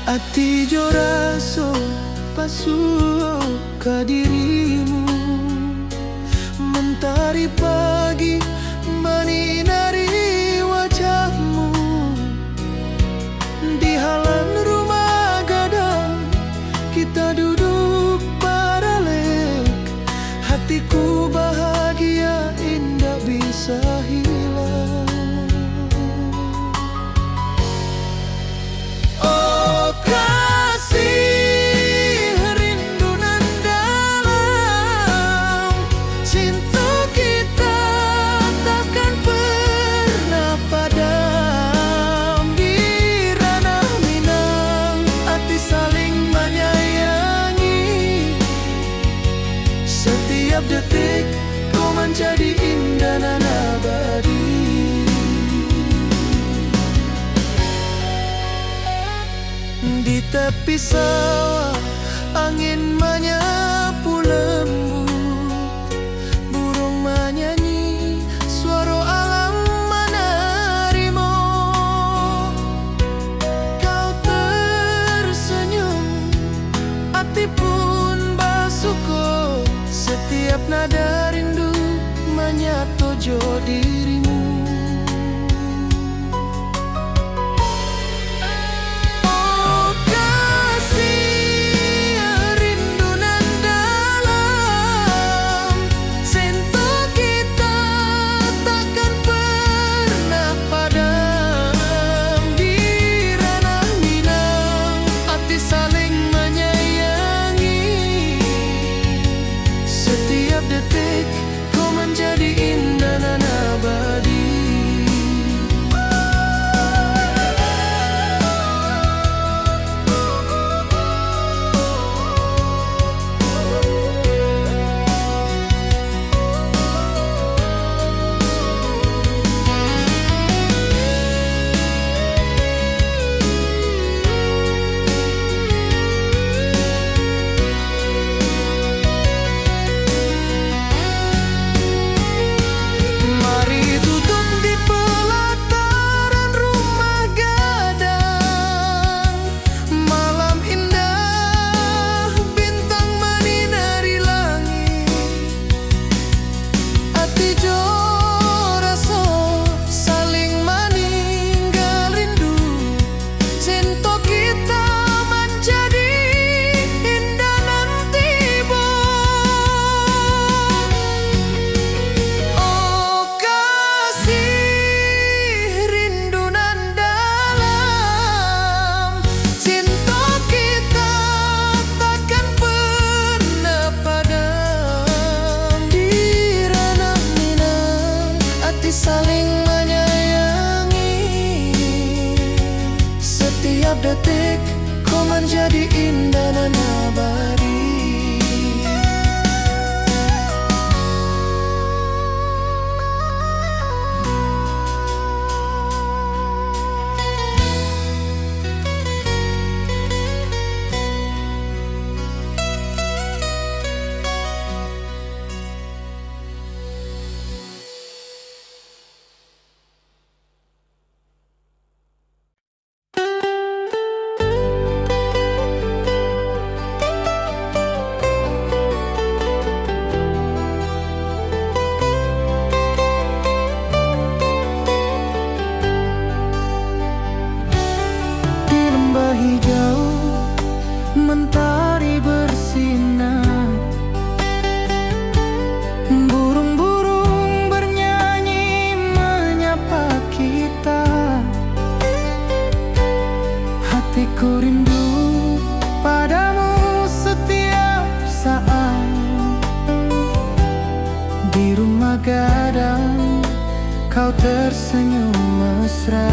Ati jo raso pasuo ka dirimu, mentari pagi menyinari wajahmu. Di halaman rumah gadang kita duduk paralek, hatiku bahagia indah bisa hilang. Oh kasih, rindu nan dalam, cinta kita takkan pernah padam. Di ranah Minang, hati saling menyayangi. Setiap detik kau menjadi indah dan abadi. Di tepi sawah angin menyapu lembut, burung menyanyi, suara alam menerimu. Kau tersenyum, hati pun bersyukur. Setiap nada rindu menyatu jo dirimu. Jadi indah dan abadi. Saling menyayangi. Setiap detik kau menjadi indah dan abadi. Hijau mentari bersinar, burung-burung bernyanyi menyapa kita. Hatiku rindu padamu setiap saat. Di rumah gadang kau tersenyum mesra.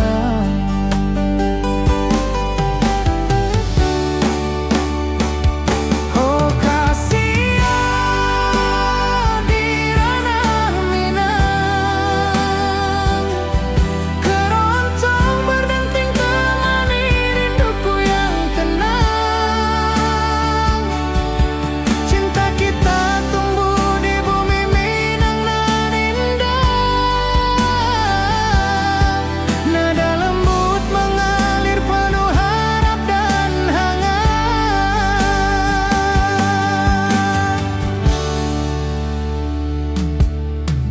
Nada lembut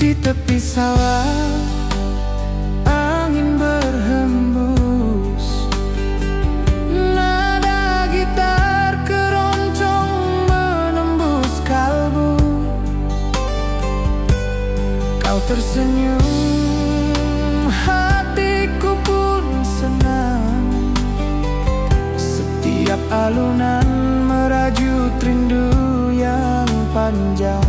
Di tepi sawah angin berhembus, nada gitar keroncong menembus kalbu. Kau tersenyum, hatiku pun senang. Setiap alunan merajut rindu yang panjang.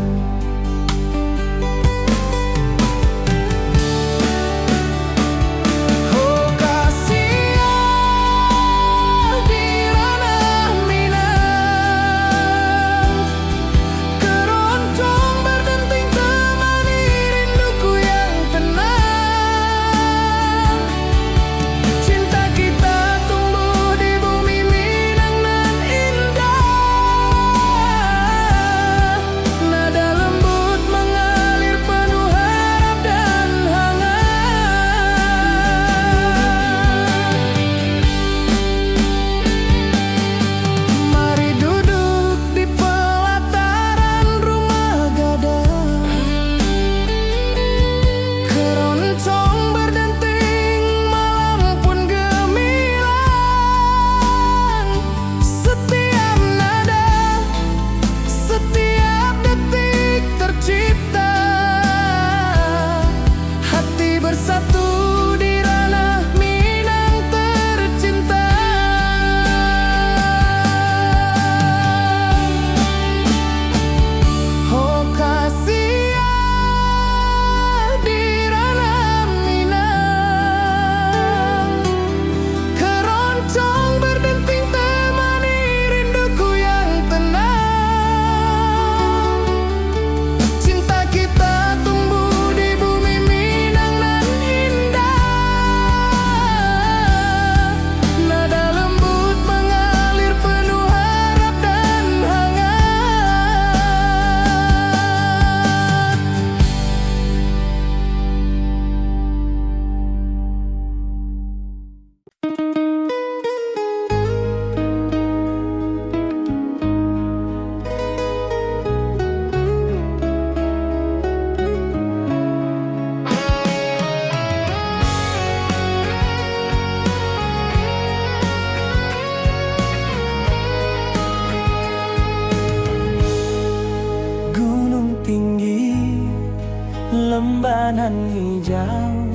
Lembanan hijau,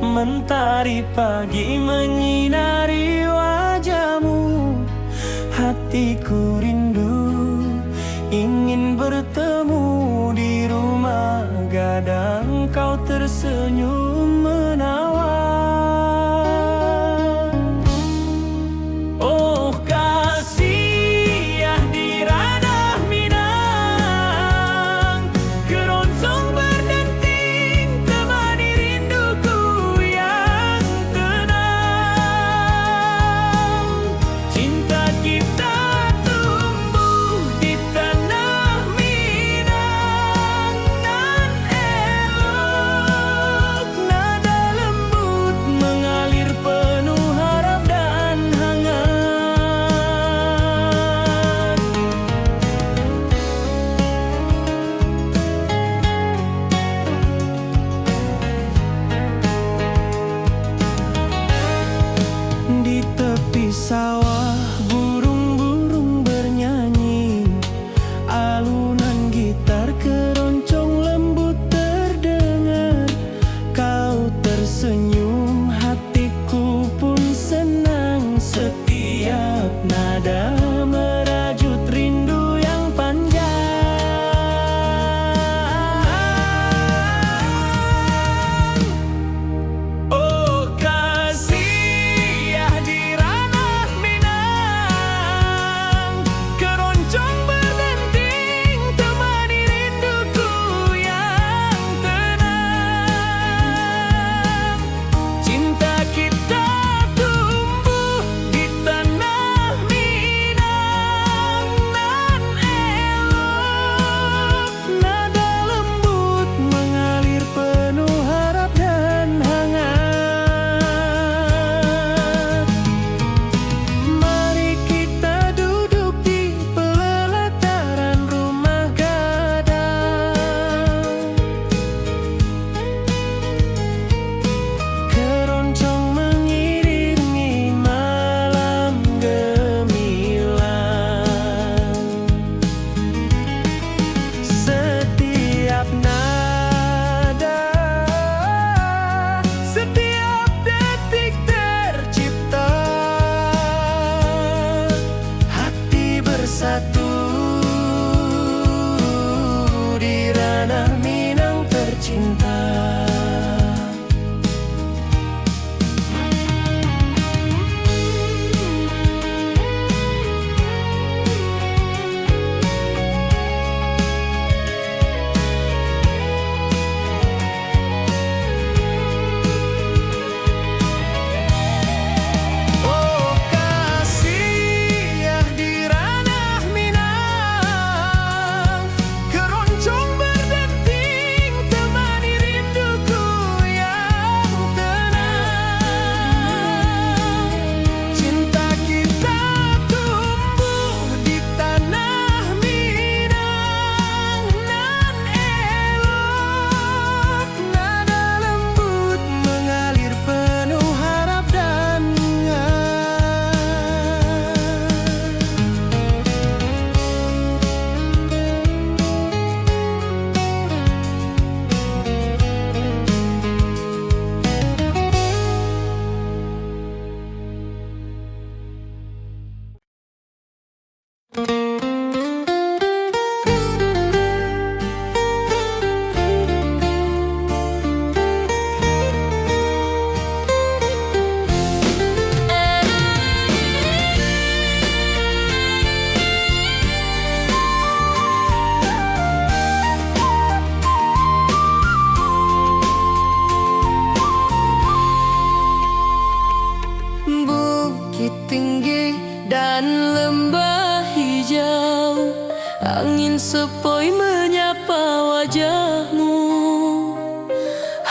mentari pagi menyinari wajahmu. Hatiku rindu, ingin bertemu di rumah gadang. Kau tersenyum menawan. Oh kasih ya di ranah Minang, keroncong berdenting temani rinduku yang tenang. Cinta kita tumbuh di tanah Minang, nan elok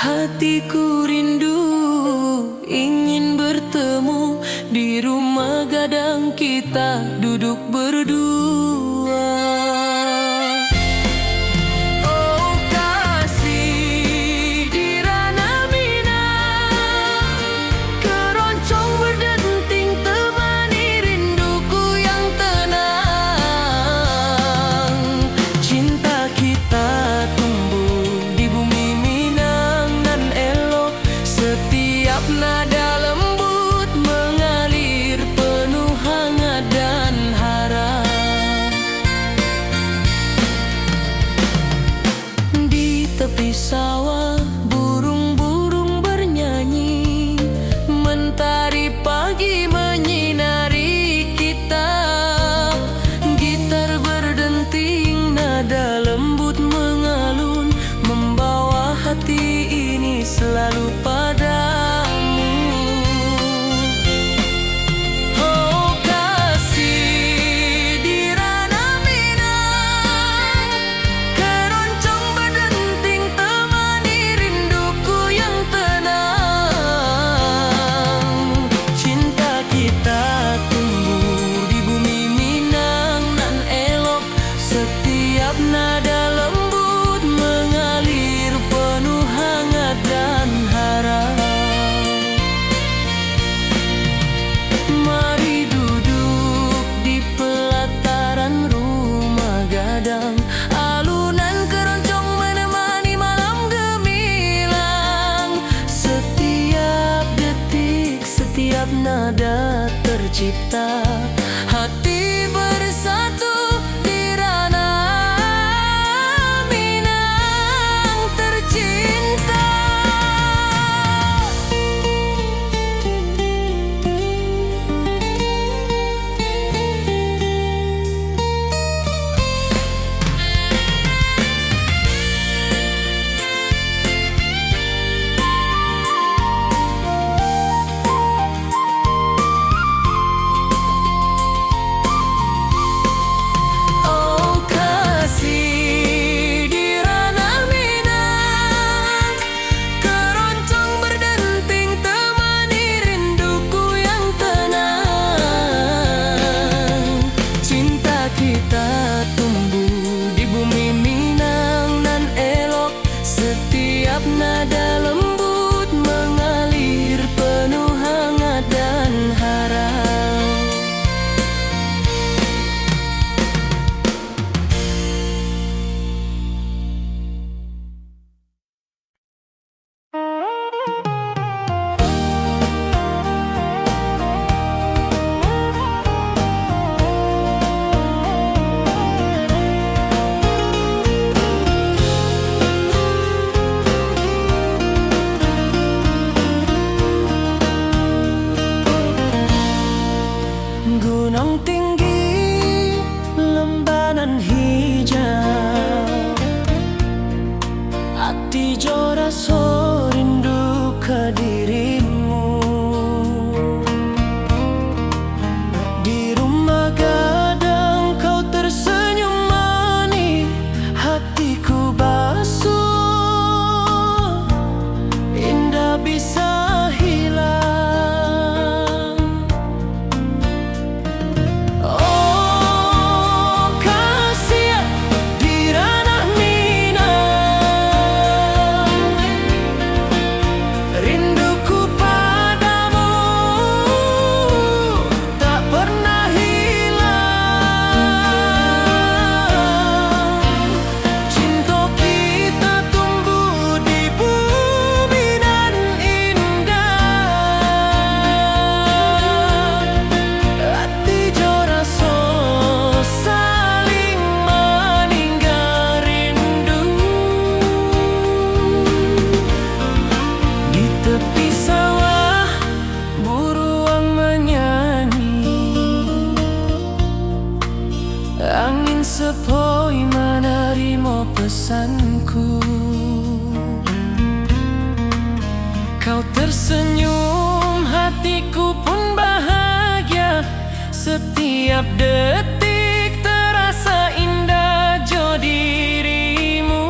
Hatiku rindu ingin bertemu di rumah gadang kita duduk berdua. Oh kasih di ranah Minang, keroncong berdenting temani rinduku yang tenang. Cinta kita tumbuh di bumi Minang nan elok, setiap nada lembut mengalir penuh hangat dan harap. Di tepi sawah burung-burung bernyanyi, mentari pagi menyinari kita. Gitar berdenting, nada lembut mengalun, membawa hati ini selalu padamu. Oh kasih di ranah Minang, keroncong berdenting temani rinduku yang tenang. Cinta kita tumbuh di bumi Minang nan elok, setiap nada lembut mengalir penuh hangat dan harap. Mari duduk di pelataran rumah gadang, alunan keroncong menemani malam gemilang. Setiap detik, setiap nada tercipta, hati bersatu di ranah Minang tercinta. Oh kasih di ranah Minang, keroncong berdenting temani rinduku yang tenang. Cinta kita tumbuh di bumi Minang nan elok, setiap nada lembut mengalir penuh hangat dan harap. Gunung tinggi, lembanan hijau, hati jora so rindu ke dirimu. Di rumah gadang kau tersenyum manis, hatiku basuh, indah bisa hilang. Oh kasih di ranah Minang, rinduku padamu tak pernah hilang. Cinta kita tumbuh di bumi nan indah, hati jora so saling meninggal rindu. Di tepi sawah buruang menyanyi, angin sepoi menerima pesanku. Kau tersenyum, hatiku pun bahagia. Setiap detik terasa indah jo dirimu.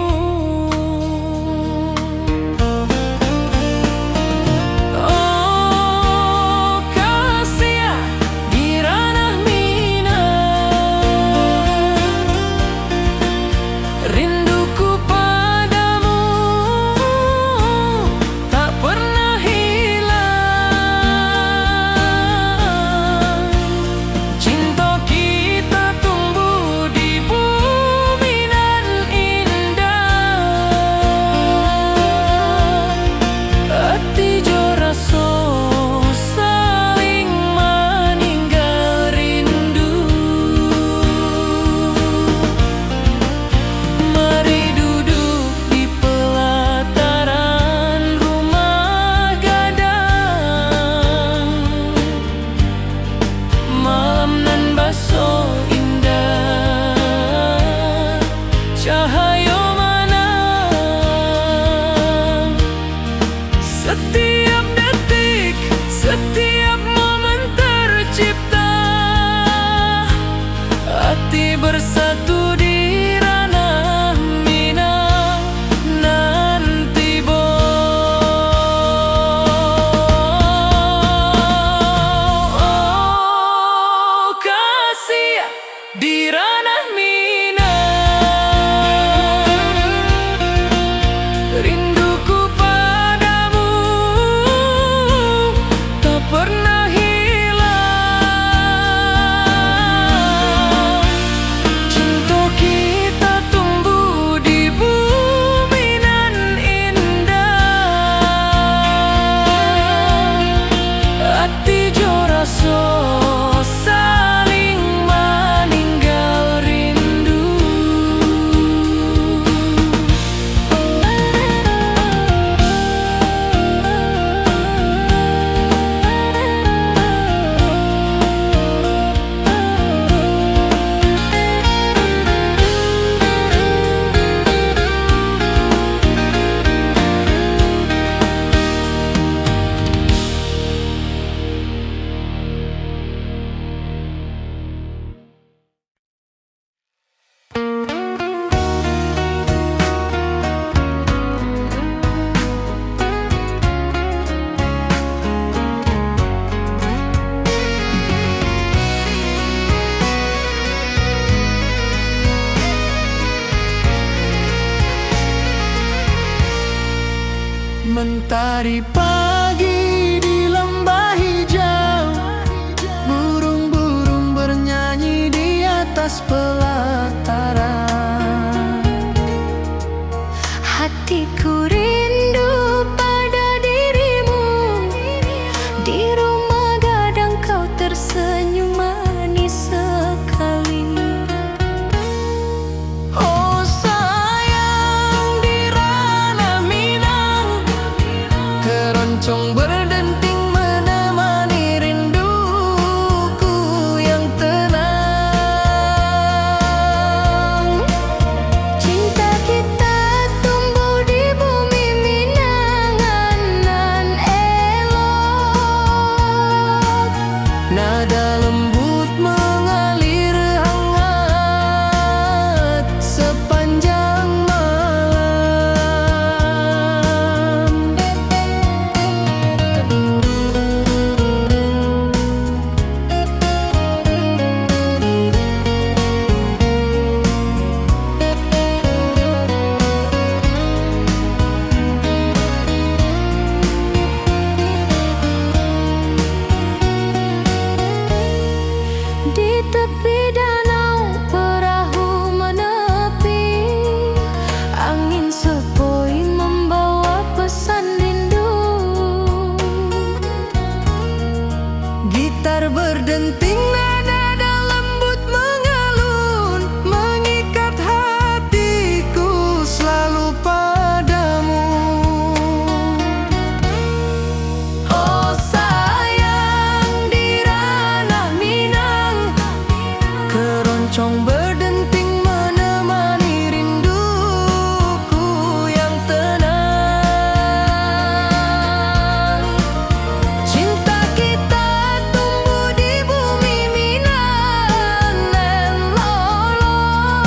Mentari pagi di lembah hijau, burung-burung bernyanyi di atas pelataran. Hatiku rindu pada dirimu, di rumah gadang kau tersenyum manis sekali. Oh sayang, di ranah Minang, keroncong berdenting menemani rinduku yang tenang. Cinta kita tumbuh di bumi Minang nan elok. Nada lembut mengalir hangat sepanjang malam. Di tepi danau perahu menepi, angin sepoi membawa pesan rindu. Gitar berdenting, nada lembut mengalun, mengikat hatiku selalu padamu. Oh sayang, di ranah Minang, keroncong berdenting menemani rinduku yang tenang. Cinta kita tumbuh di bumi Minang nan lolong.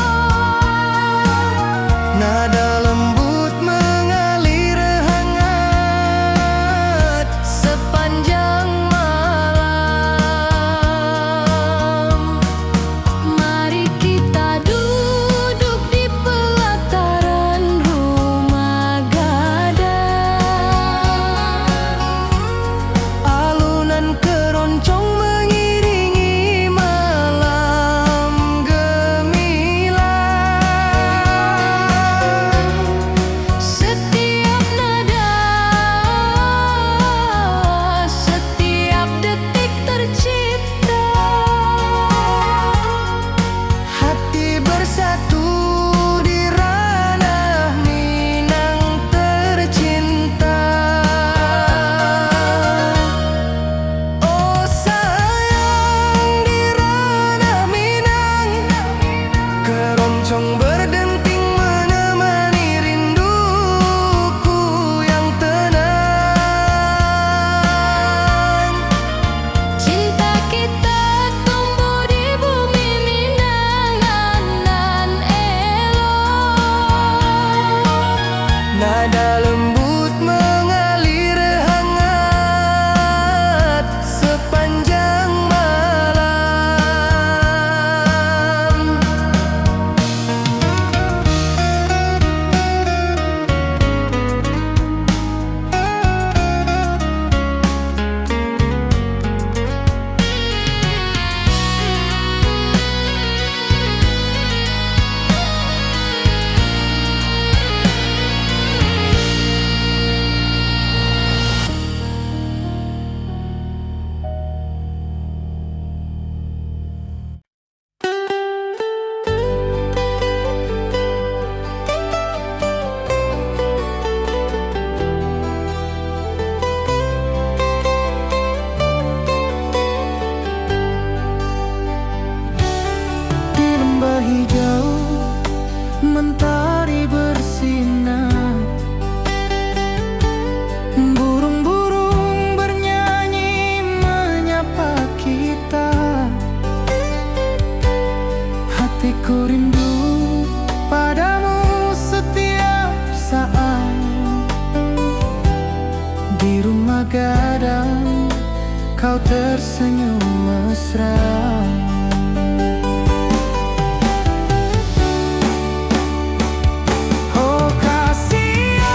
Nada lembut mengalir hangat sepanjang malam. Mari kita duduk di pelataran rumah gadang. Alunan keroncong mengiringi malam gemilang. Setiap nada, setiap detik tercipta. Hati bersatu di ranah Minang tercinta. Oh sayang, di ranah Minang, keroncong berdenting menemani rinduku yang tenang. Cinta kita tumbuh di bumi Minang nan elok. Nada lembut mengalir hangat sepanjang malam. Di lembah hijau, mentari bersinar, burung-burung bernyanyi menyapa kita. Hatiku rindu padamu setiap saat. Di rumah gadang kau tersenyum mesra. Oh kasihan,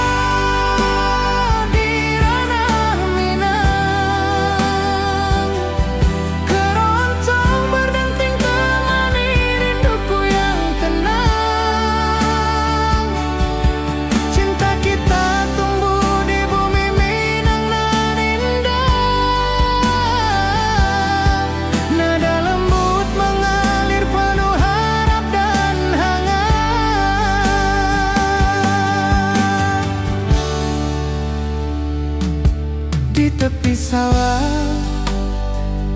tepi sawah,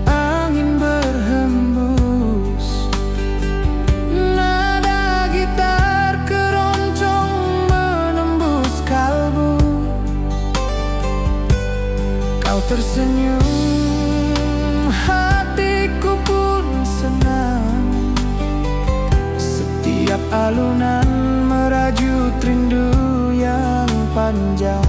angin berhembus, nada gitar keroncong menembus kalbu. Kau tersenyum, hatiku pun senang. Setiap alunan merajut rindu yang panjang.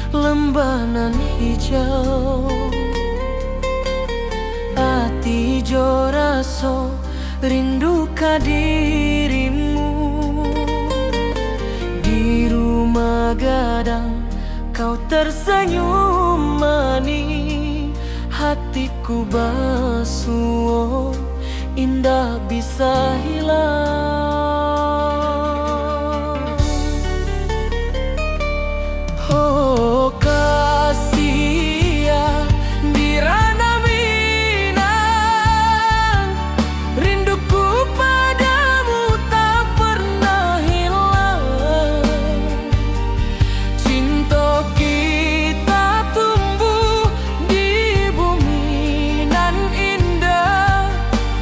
Lembanan hijau, ati jo raso rindu ka dirimu. Di rumah gadang kau tersenyum manis, hatiku basuh indah bisa hilang. Oh kasih ya di ranah Minang, rinduku padamu tak pernah hilang. Cinta kita tumbuh di bumi nan indah,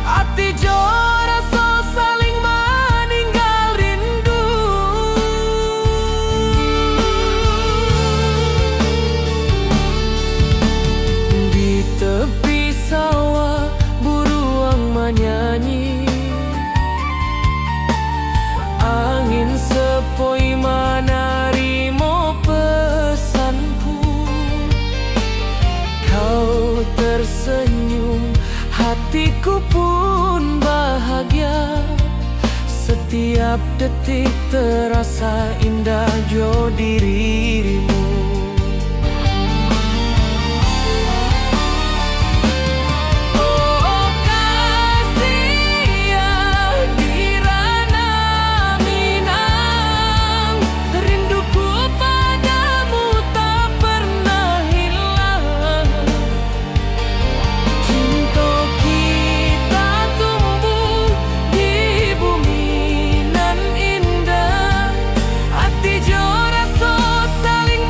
hati jo rasa saling meninggal rindu. Di tepi sawah buruang menyanyi, angin sepoi menarimo pesanku. Kau tersenyum, hatiku pun bahagia. Setiap detik terasa indah jo dirimu. Oh kasih ya di ranah Minang, rinduku padamu tak pernah hilang. Cinta kita tumbuh di bumi nan indah, hati jo rasa saling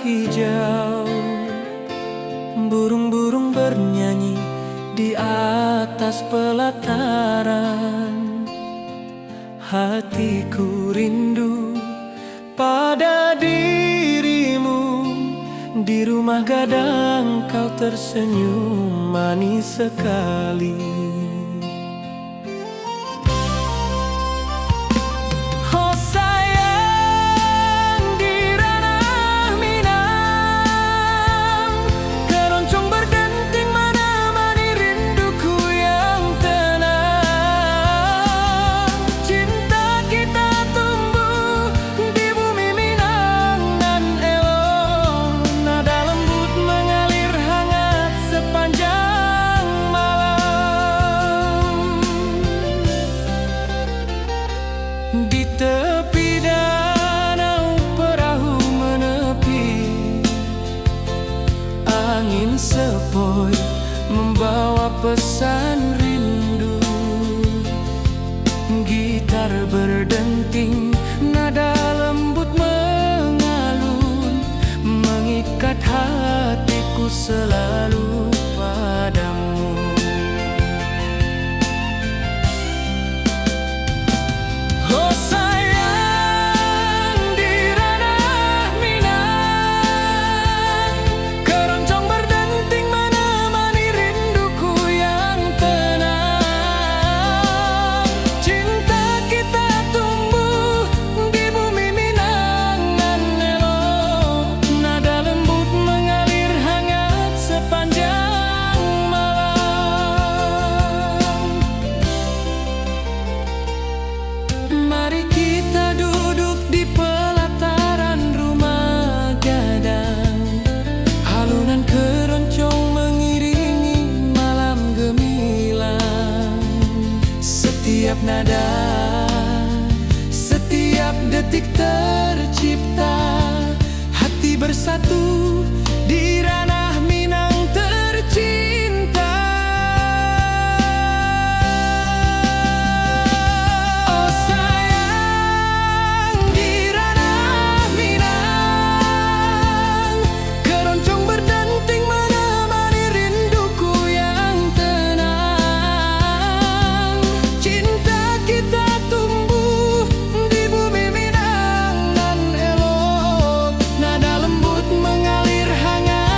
hijau, burung-burung bernyanyi di atas pelataran. Hatiku rindu pada dirimu, di rumah gadang kau tersenyum manis sekali. Oh sayang, di ranah Minang, keroncong berdenting menemani rinduku yang tenang. Cinta kita tumbuh di bumi Minang nan elok, nada lembut mengalir hangat sepanjang malam. Di tepi danau perahu menepi, angin sepoi membawa pesan rindu. Gitar berdenting, nada lembut mengalun, mengikat hatiku selalu padamu. Oh sayang, di ranah Minang, keroncong berdenting menemani rinduku yang tenang. Cinta kita tumbuh di bumi Minang nan elok, nada lembut mengalir hangat sepanjang malam. Mari kita duduk di pelataran rumah gadang, alunan keroncong mengiringi malam gemilang. Setiap nada, setiap detik tercipta, hati bersatu di ranah Minang tercinta. Oh sayang, di ranah Minang, keroncong berdenting menemani rinduku yang tenang. Cinta kita tumbuh di bumi Minang nan elok, nada lembut mengalir hangat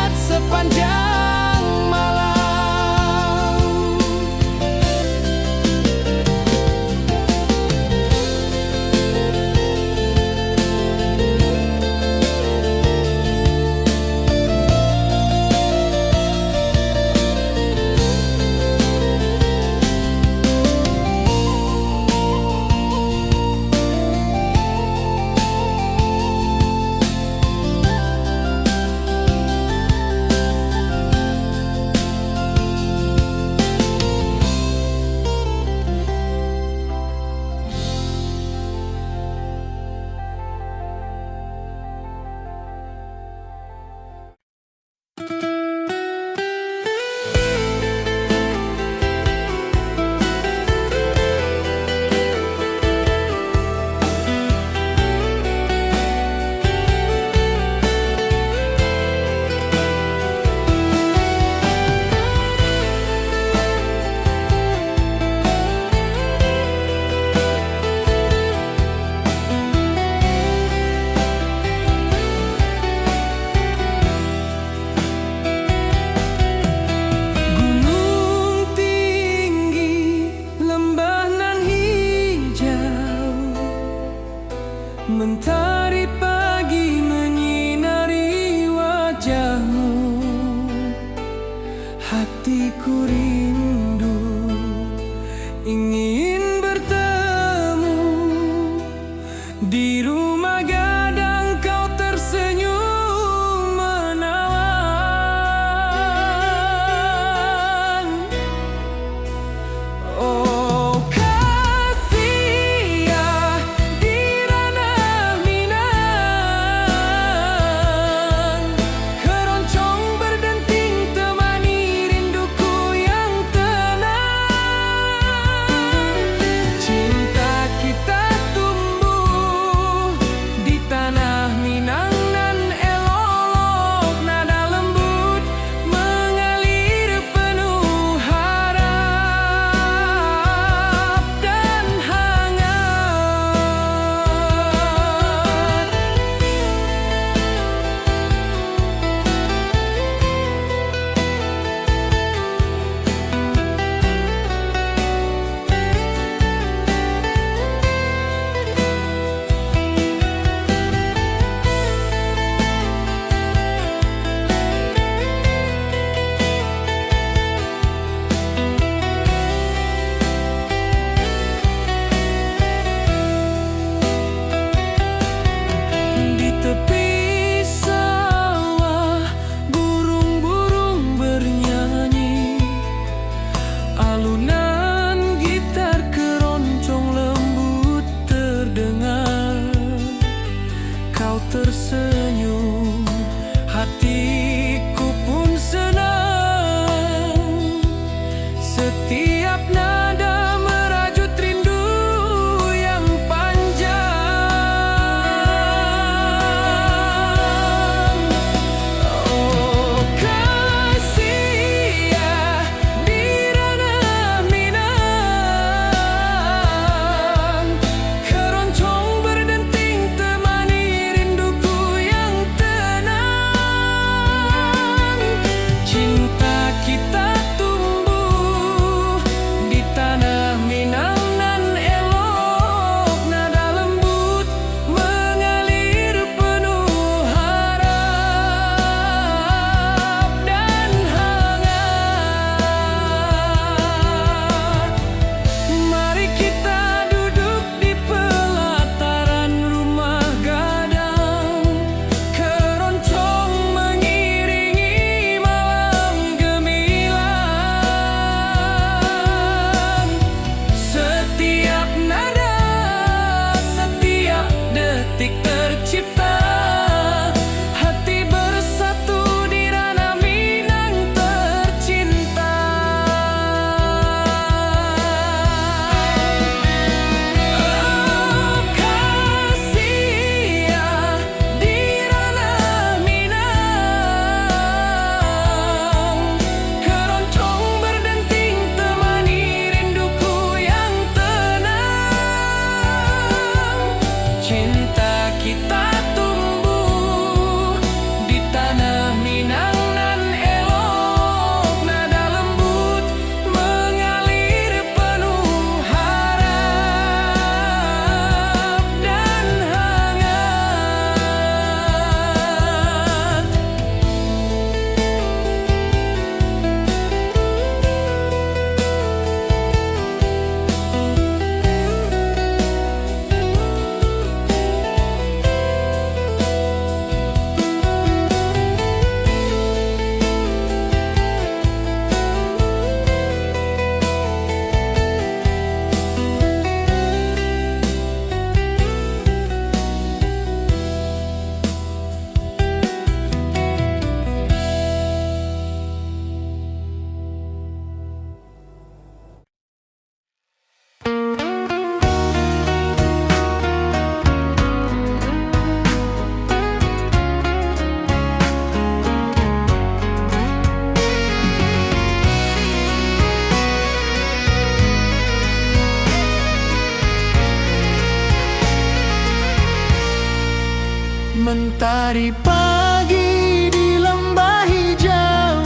Hari pagi di lembah hijau,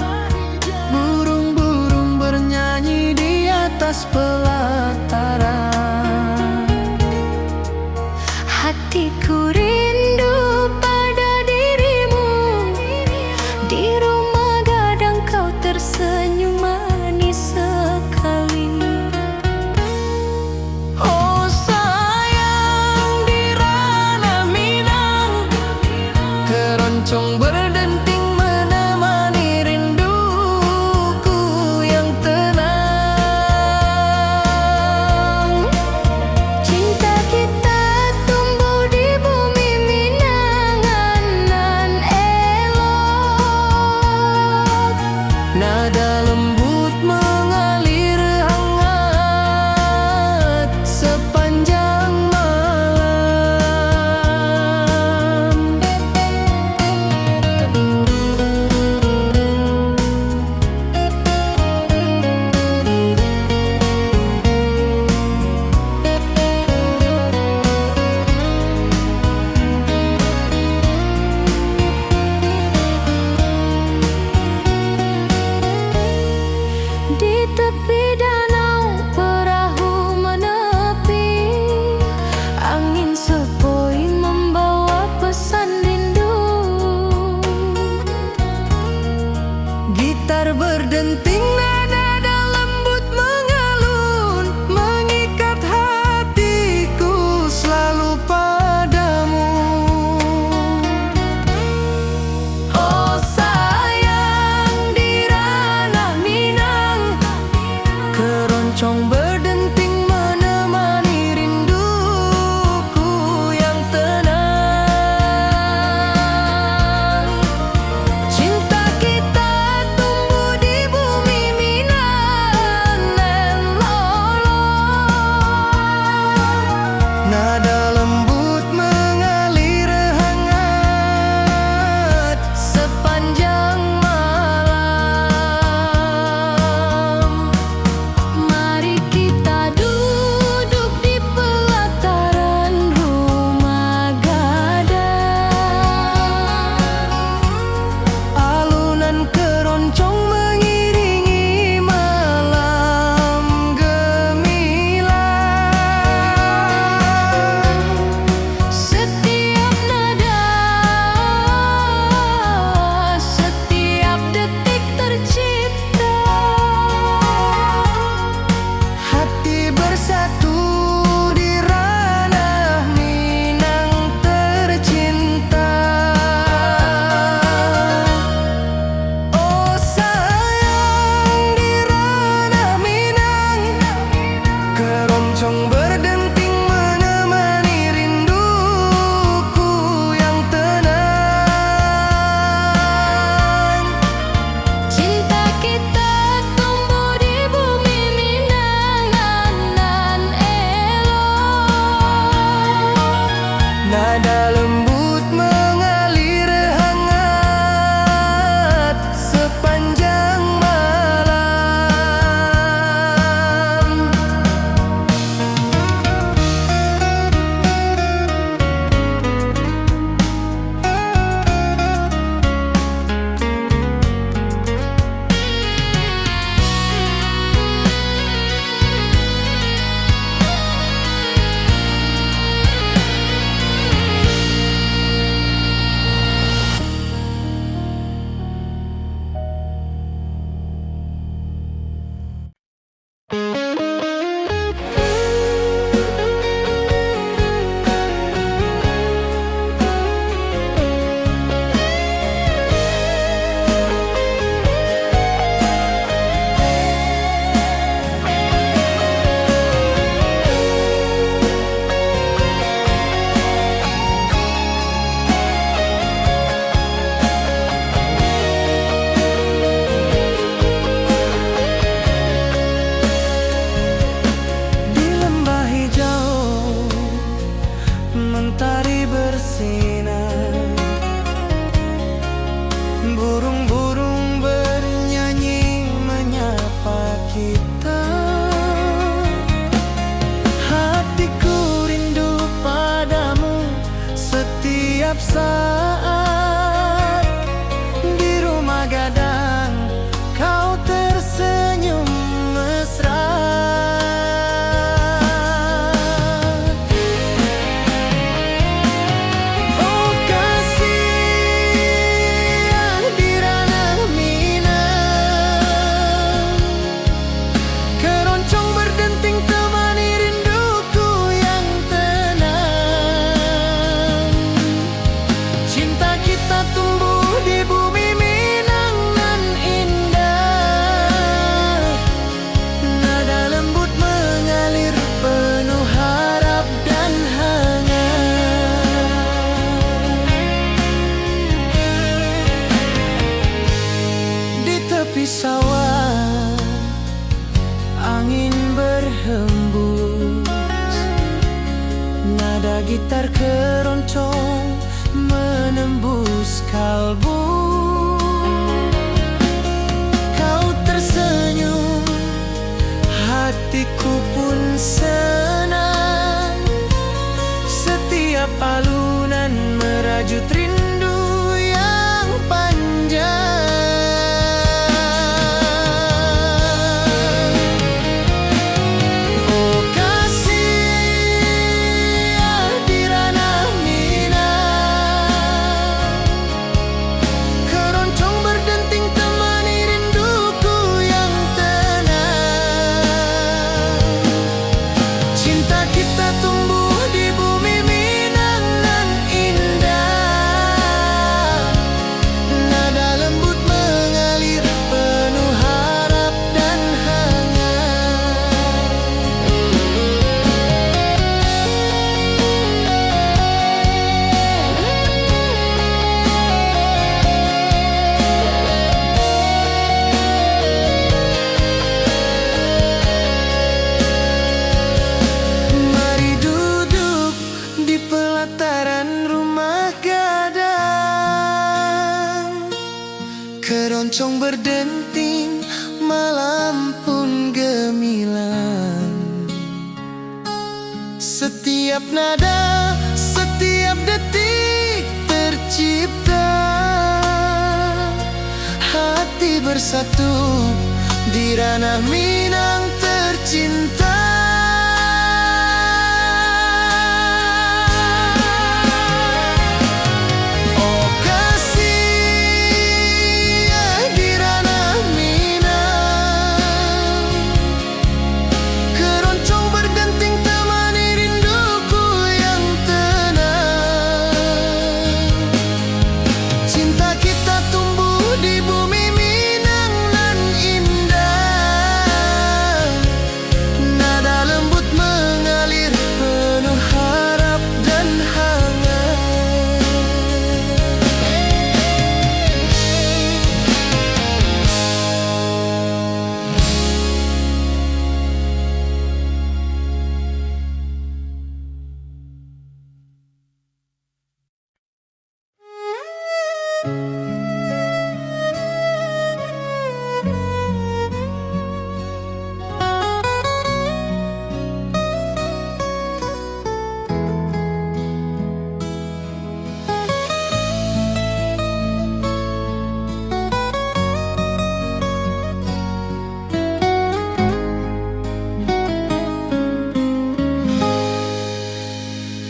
burung-burung bernyanyi di atas pelataran. Hatiku rindu pada dirimu, di rumah gadang kau tersenyum manis sekali. Oh sayang, di ranah Minang, keroncong berdenting menemani rinduku yang tenang. Cinta kita tumbuh di bumi Minang nan elok. Nada lembut mengalir hangat sepanjang malam. Di tepi danau perahu menepi, angin sepoi membawa pesan rindu. Gitar berdenting, nada lembut mengalun, mengikat hatiku selalu padamu. Oh sayang, di ranah Minang, keroncong berdenting menemani rinduku yang tenang. Cinta kita tumbuh di bumi Minang nan lolong. Nada lembut mengalir hangat sepanjang malam. Mari kita duduk di pelataran rumah gadang. Alunan keroncong mengiringi malam gemilang. Setiap nada, setiap detik tercipta. Hati bersatu di ranah Minang tercinta. Oh sayang, di ranah Minang, keroncong berdenting menemani rinduku yang tenang. Cinta kita tumbuh di bumi Minang nan elok. Nada lembut mengalir hangat sepanjang malam. Di lembah hijau mentari bersinar, burung-burung bernyanyi menyapa kita. Hatiku rindu padamu setiap saat. tepi sawah, angin berhembus, nada gitar keroncong menembus kalbu. Kau tersenyum, hatiku pun senang. Setiap alunan merajut rindu yang panjang. Oh kasih di ranah Minang, keroncong berdenting temani rinduku yang tenang. Cinta kita tumbuh di bumi Minang nan indah, nada lembut mengalir penuh harap dan hangat. Mari duduk di pelataran rumah gadang, keroncong berdenting, malam pun gemilang. Setiap nada, setiap detik tercipta, hati bersatu di ranah Minang tercinta. Oh kasih di ranah Minang, keroncong berdenting temani rinduku yang tenang. Cinta kita tumbuh di bumi Minang nan indah, nada lembut mengalir penuh harap dan hangat.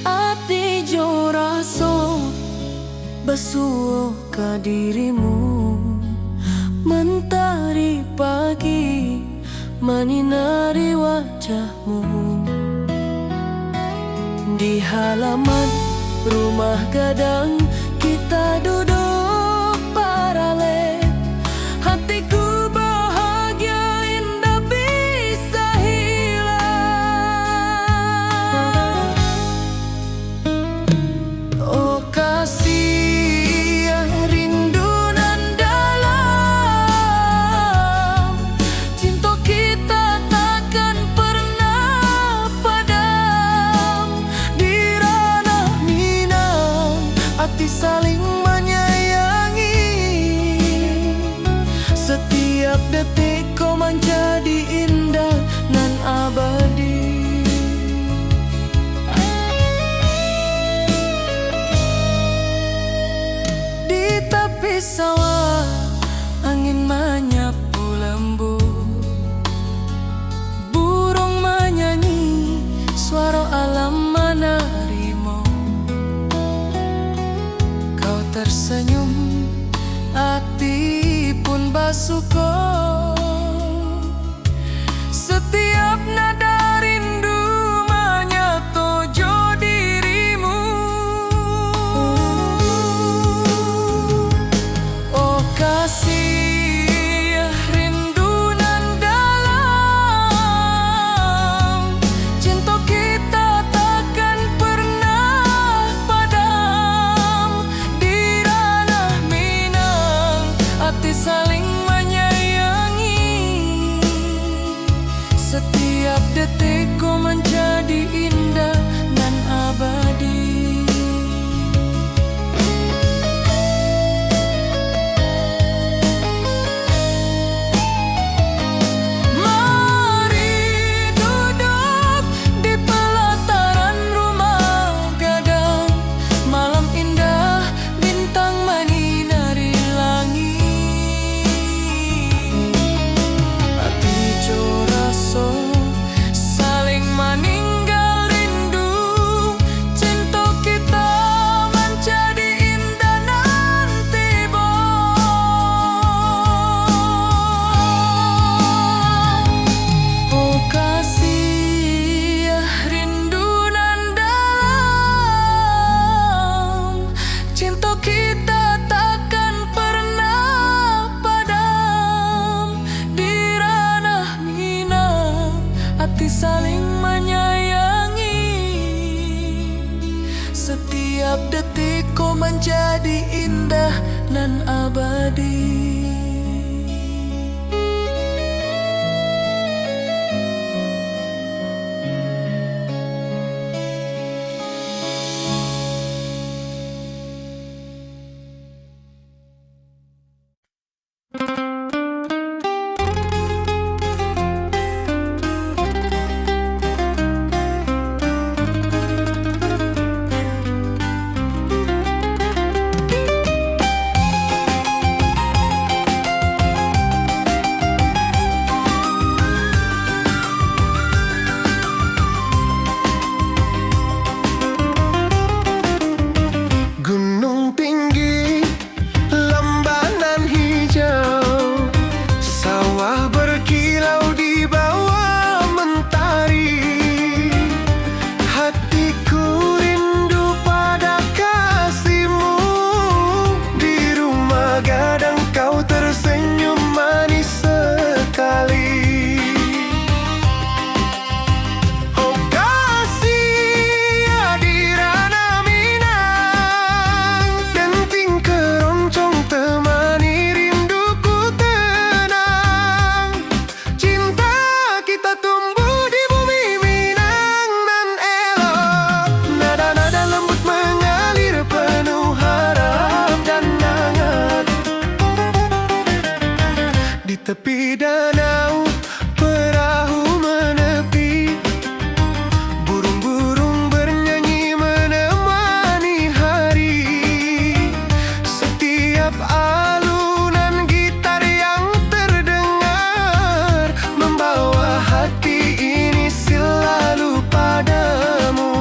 Ati jo raso basuh ka dirimu, mentari pagi menyinari wajahmu. Di halaman rumah gadang kita duduk paralel, hatiku bahagia indah bisa hilang. Oh kasih rindu nan dalam, cinta kita takkan pernah padam. Di ranah Minang hati saling menyayangi, setiap detik kau menjadi indah nan abadi. Di tepi sawah angin menyapu lembut, burung menyanyi, suara alam menerimu. Kau tersenyum, hati pun basuh kau. Setiap nada rindu menyatu jo dirimu. Oh kasih rindu nan dalam, cinta kita takkan pernah padam. Di ranah Minang hati saling menyayangi, abadi. Gunung tinggi, lembanan hijau, sawah berkilau di bawah mentari. Hatiku rindu pada kasihmu, di rumah gadang kau tersenyum manis sekali. Oh kasih adirana Minang, denting keroncong temani rinduku tenang. Cinta kita tumbuh di bumi Minang nan elok. Nada-nada lembut mengalir penuh harap dan hangat. Di tepi danau perahu menepi, burung-burung bernyanyi menemani hari. Setiap alunan gitar yang terdengar membawa hati ini selalu padamu.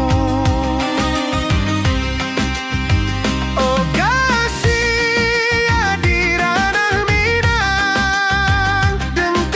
Oh kasih adirana Minang, denting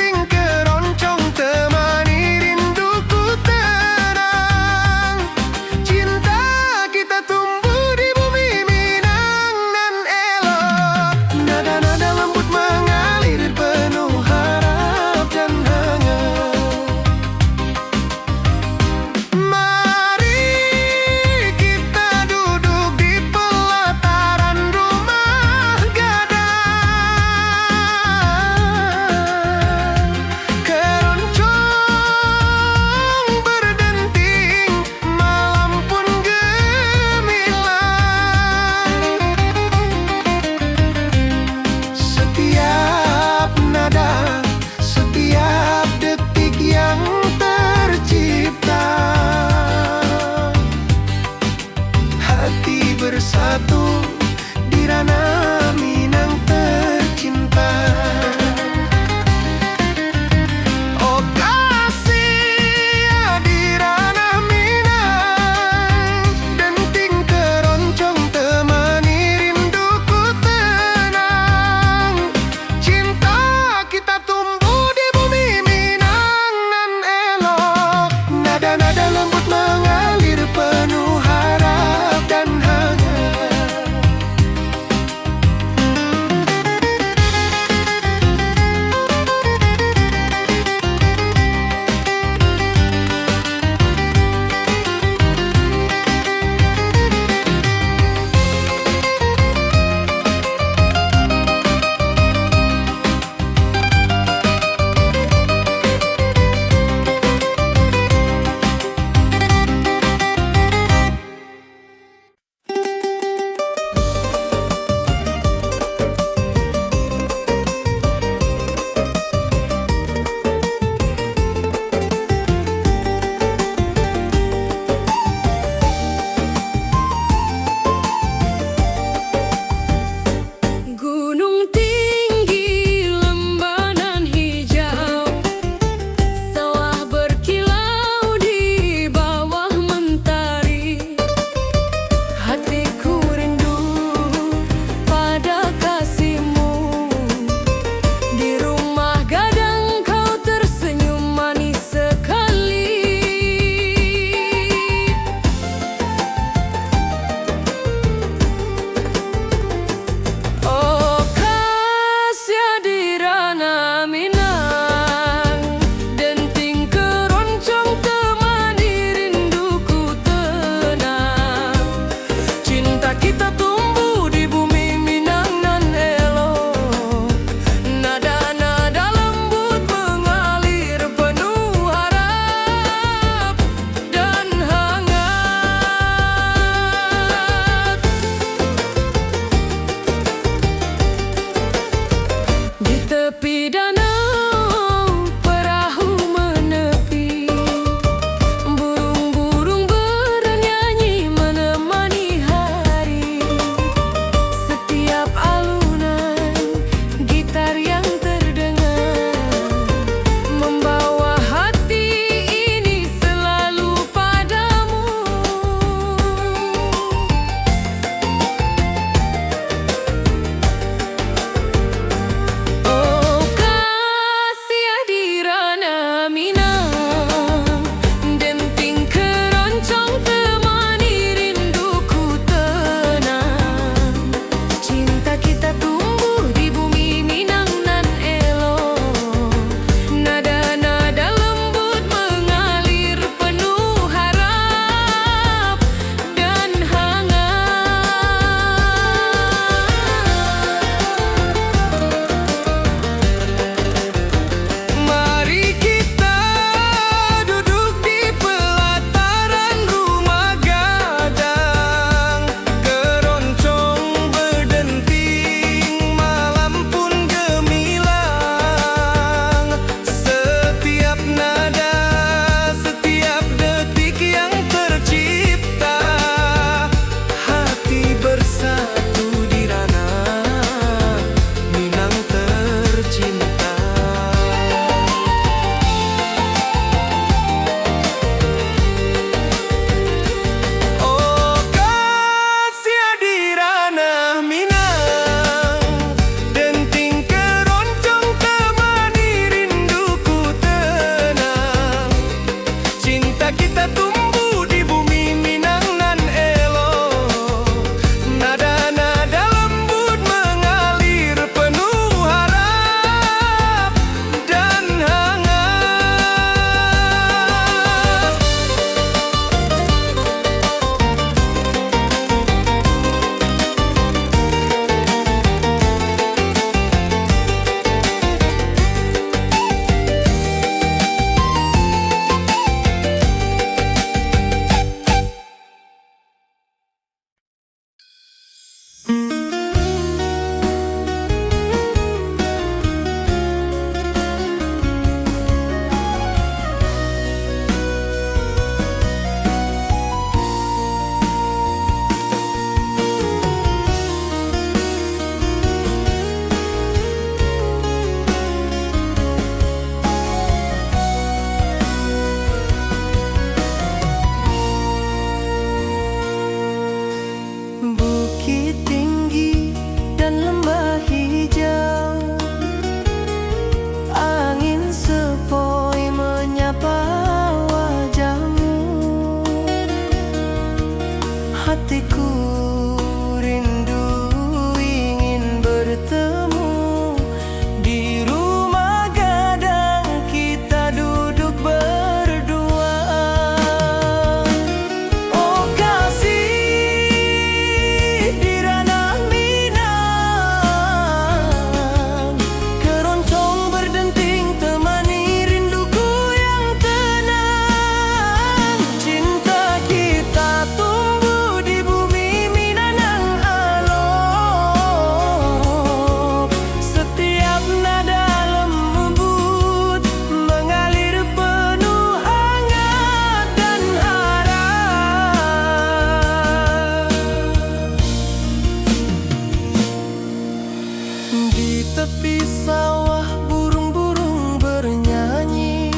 tepi sawah burung-burung bernyanyi,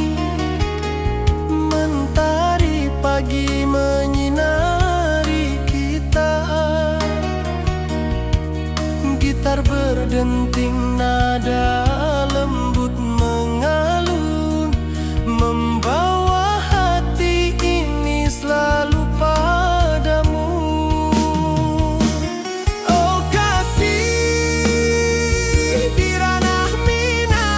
mentari pagi menyinari kita. Gitar berdenting, nada lembut mengalun, membawa hati ini selalu padamu. Oh kasih di ranah Minang,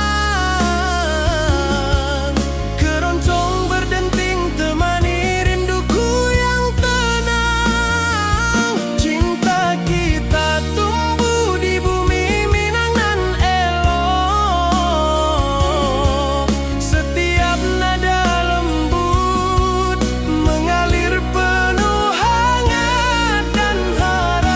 keroncong berdenting temani rinduku yang tenang. Cinta kita tumbuh di bumi Minang nan elok. Setiap nada lembut mengalir penuh hangat dan harap.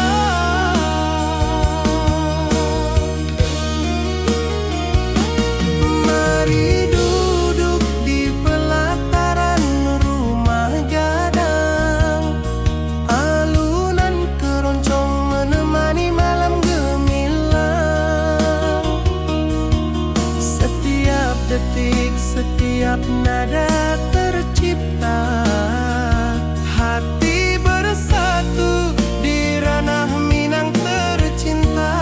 Mari duduk di pelataran rumah gadang, alunan keroncong menemani malam gemilang. Setiap detik, setiap nada tercipta, hati bersatu di ranah Minang tercinta.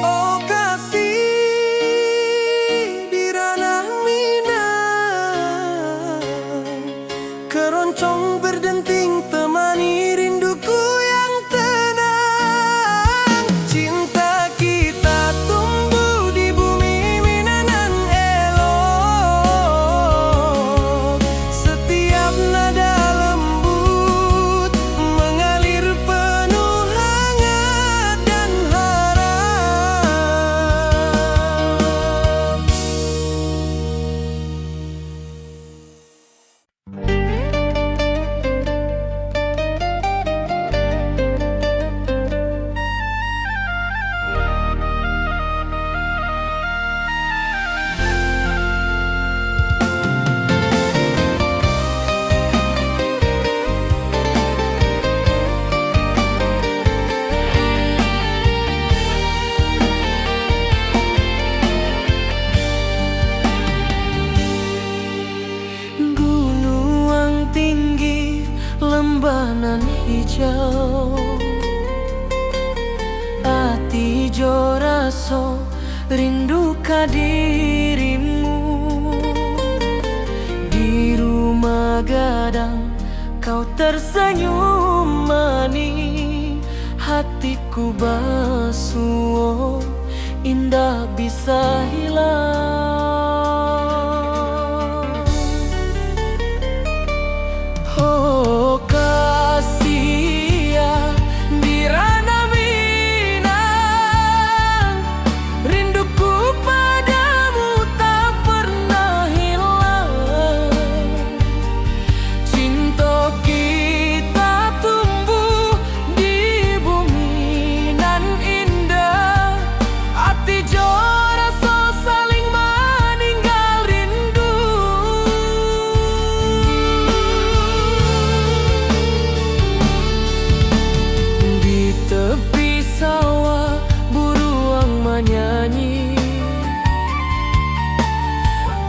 Oh kasih di ranah Minang, keroncong berdenting temani rinduku yang tenang. Cinta kita tumbuh di bumi Minang nan elok. Setiap nada lembut mengalir penuh hangat dan harap. Gunung tinggi, lembanan hijau, hati jo raso rindu ka dirimu. Di rumah gadang kau tersenyum manis, hatiku basuh indah bisa hilang. Oh kasih ya di ranah Minang, rinduku padamu tak pernah hilang. Cinta kita tumbuh di bumi nan indah, hati jo rasa saling meninggal rindu. Di tepi sawah burung menyanyi,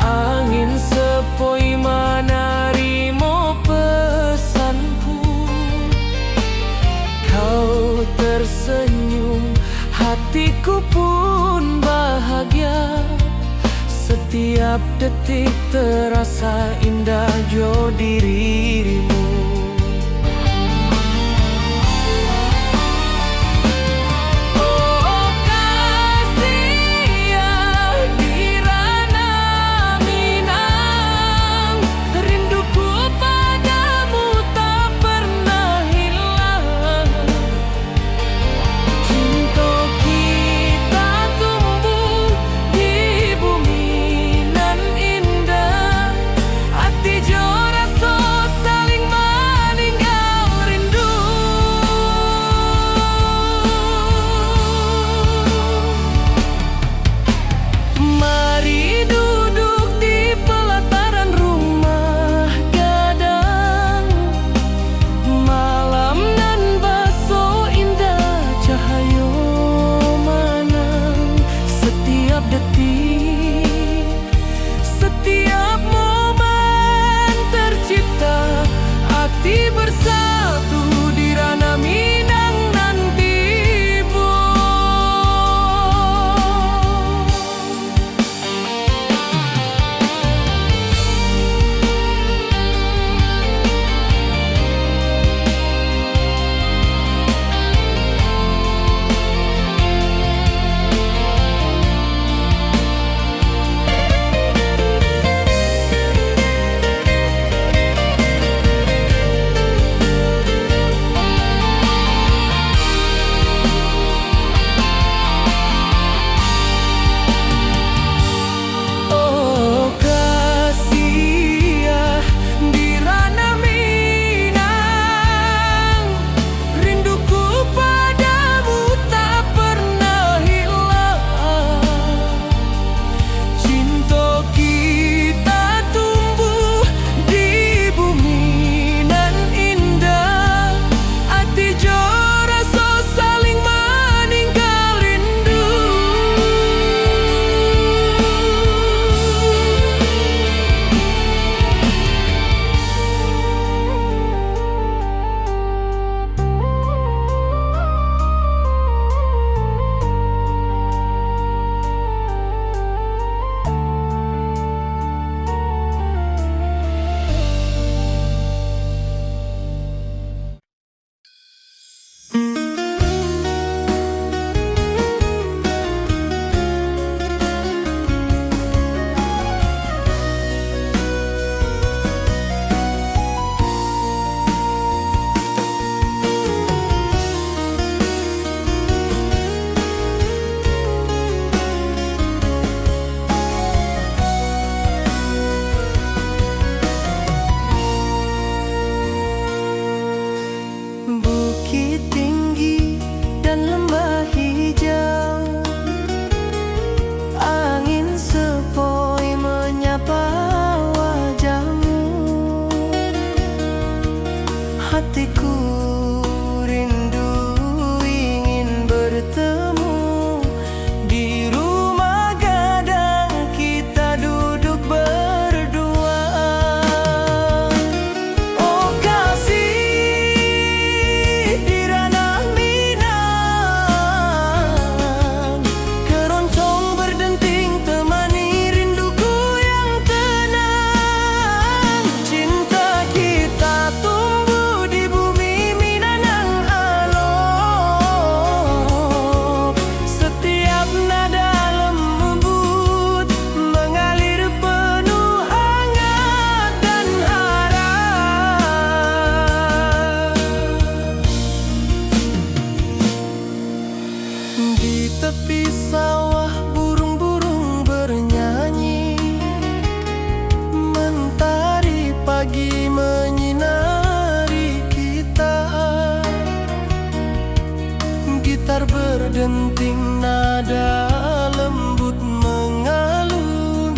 angin sepoi menarimo pesanku. Kau tersenyum, hatiku pun bahagia. Setiap detik terasa indah jo dirimu. Oh kasih ya di ranah Minang, rinduku padamu tak pernah hilang. Cinta kita tumbuh setiap detik, setiap momen tercipta, hati bersatu di ranah Minang nanti, Bo. Oh kasih di ranah Minang, rinduku padamu tak pernah hilang. Cinta kita tumbuh di bumi nan indah, hati jo rasa saling meninggal rindu. Bukit tinggi dan lembah hijau, angin sepoi menyapa wajahmu. Hatiku rindu ingin bertemu di rumah gadang, kita duduk berdua. Oh kasih di ranah Minang, keroncong berdenting temani rinduku yang tenang. Cinta kita tumbuh di bumi Minang yang alok, setiap nada lembut mengalir penuh hangat dan harap. Di tepi sawah burung-burung bernyanyi, mentari pagi menyinari kita. Gitar berdenting nada lembut mengalun,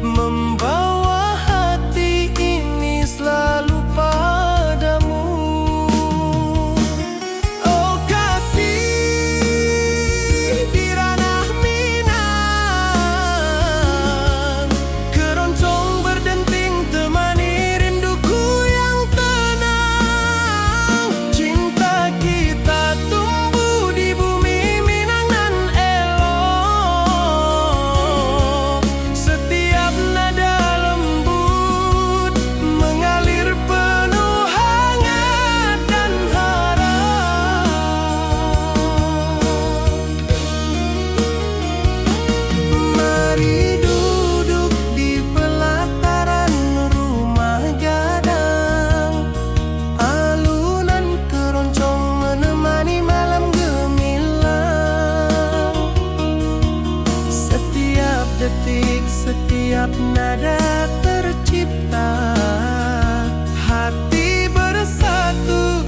membawa hati ini selalu padamu. Oh kasih di ranah Minang, keroncong berdenting temani rinduku yang tenang. Cinta kita tumbuh di bumi Minang nan elok, setiap nada lembut mengalir penuh hangat dan harap. Mari duduk di pelataran rumah gadang, alunan keroncong menemani malam gemilang. Setiap detik, setiap nada tercipta, hati bersatu